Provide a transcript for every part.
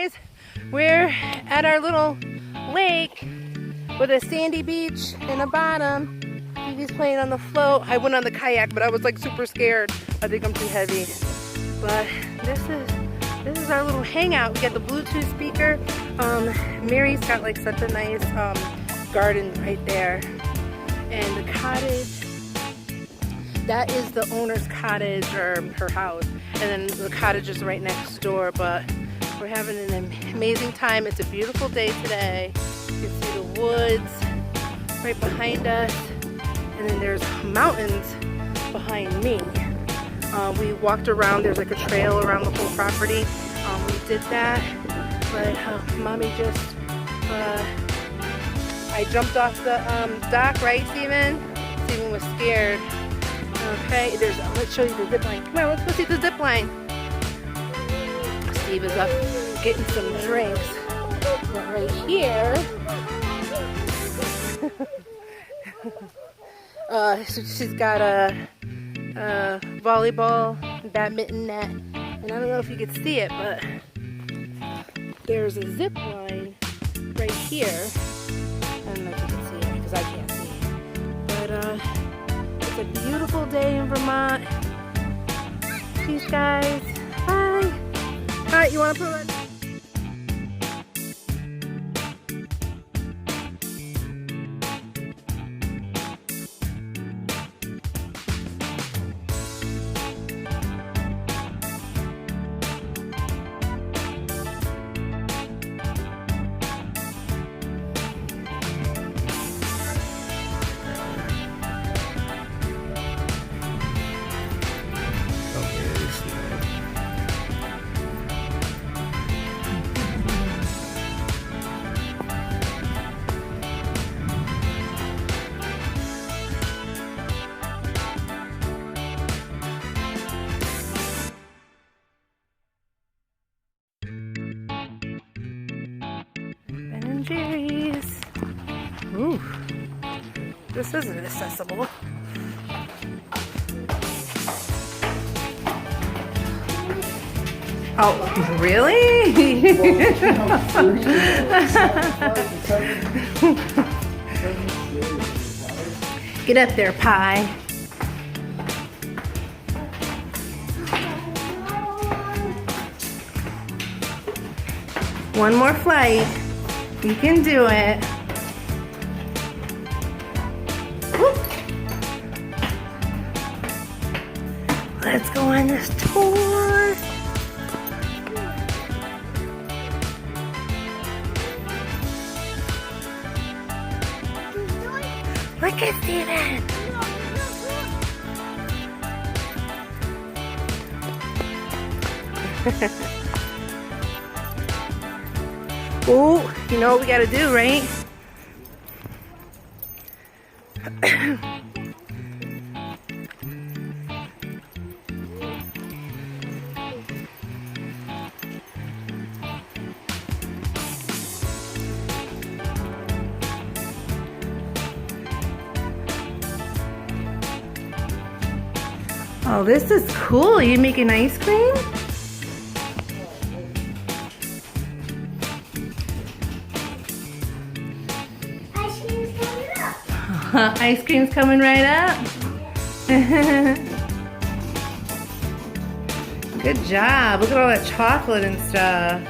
guys, we're at our little lake with a sandy beach and a bottom. He's playing on the float. I went on the kayak, but I was like super scared. I think I'm too heavy. But this is our little hangout. We got the Bluetooth speaker. Mary's got like such a nice garden right there. And the cottage, that is the owner's cottage or her house. And then the cottage is right next door, but we're having an amazing time. It's a beautiful day today. You can see the woods right behind us. And then there's mountains behind me. We walked around, there's like a trail around the whole property. We did that, but mommy just, I jumped off the dock, right, Steven? Steven was scared. Okay, let's show you the zip line. Come on, let's go see the zip line. Steve is up getting some drinks. But right here, so she's got a volleyball, badminton net, and I don't know if you can see it, but there's a zip line right here. I don't know if you can see it because I can't see it, but it's a beautiful day in Vermont. Peace, guys. Bye. All right, you want to put it? Jerry's. Ooh, this isn't accessible. Oh, really? Get up there, Pie. One more flight. You can do it. Whoop. Let's go on this tour. Look at Steven. Oh, you know what we gotta do, right? Oh, this is cool. You making ice cream? Ice cream's coming right up. Good job. Look at all that chocolate and stuff.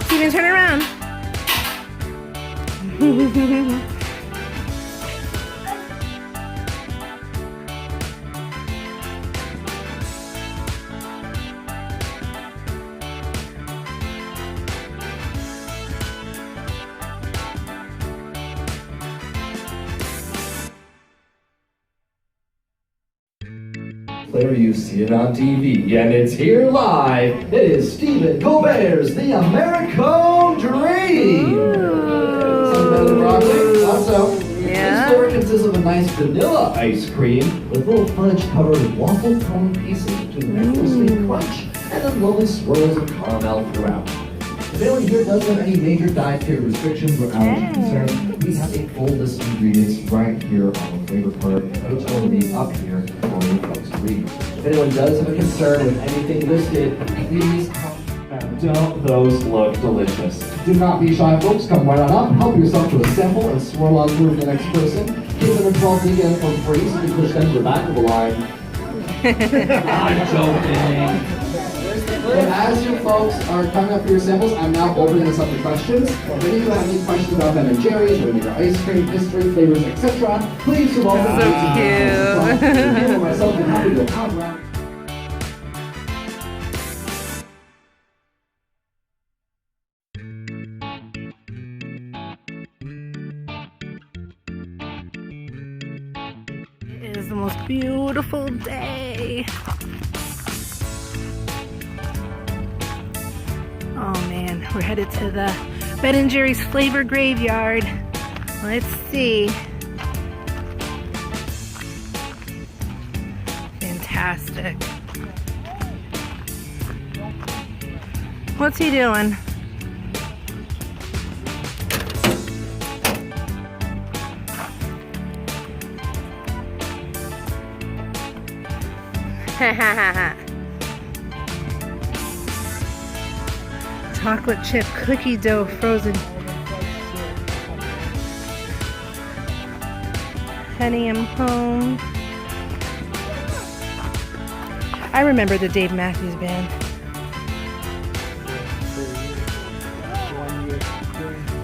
Steven, turn around. There you see it on TV, and it's here live. It is Stephen Colbert's The American Dream. Also, this store consists of a nice vanilla ice cream with little fudge-covered waffle cone pieces between the sweet crunch and then lovely swirls of caramel throughout. If anyone here does have any major dietary restrictions or allergy concerns, we have a full list of ingredients right here on the flavor card. It's going to be up here for you folks to read. If anyone does have a concern with anything listed, please come. Don't those look delicious? Do not be shy, folks. Come right on up, help yourself to a sample, and swirl on through the next person. Kids under 12 to get for free, so you can push them to the back of the line. I'm joking. But as you folks are coming up for your samples, I'm now opening this up to questions. If any of you have any questions about Ben & Jerry's, or your ice cream, history, flavors, etc., please feel welcome So cute. Myself and happy to come around. It is the most beautiful day. Oh man, we're headed to the Ben & Jerry's Flavor Graveyard. Let's see. Fantastic. What's he doing? Chocolate chip cookie dough frozen. Honey, I'm home. I remember the Dave Matthews Band.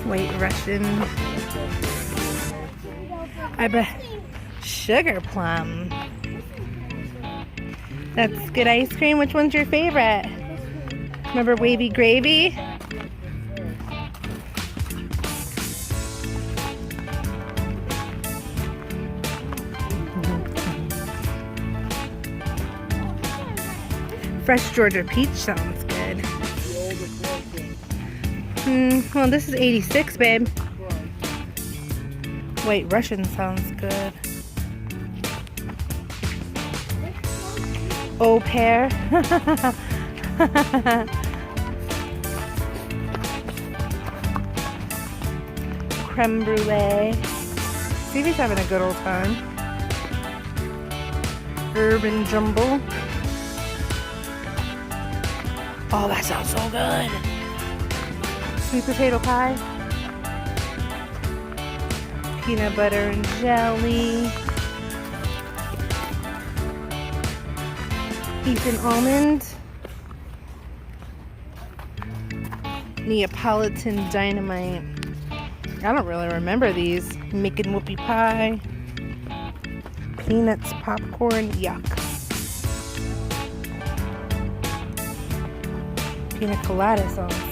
White Russian. I bet sugar plum. That's good ice cream. Which one's your favorite? Remember wavy gravy? Fresh Georgia peach sounds good. Well, this is 86, babe. White Russian sounds good. Au pair. Creme brulee. Stevie's having a good old time. Urban jumble. Oh, that sounds so good. Sweet potato pie. Peanut butter and jelly. Beef and almond. Neapolitan dynamite. I don't really remember these. Making whoopie pie. Peanuts, popcorn, yuck. Pina colada sounds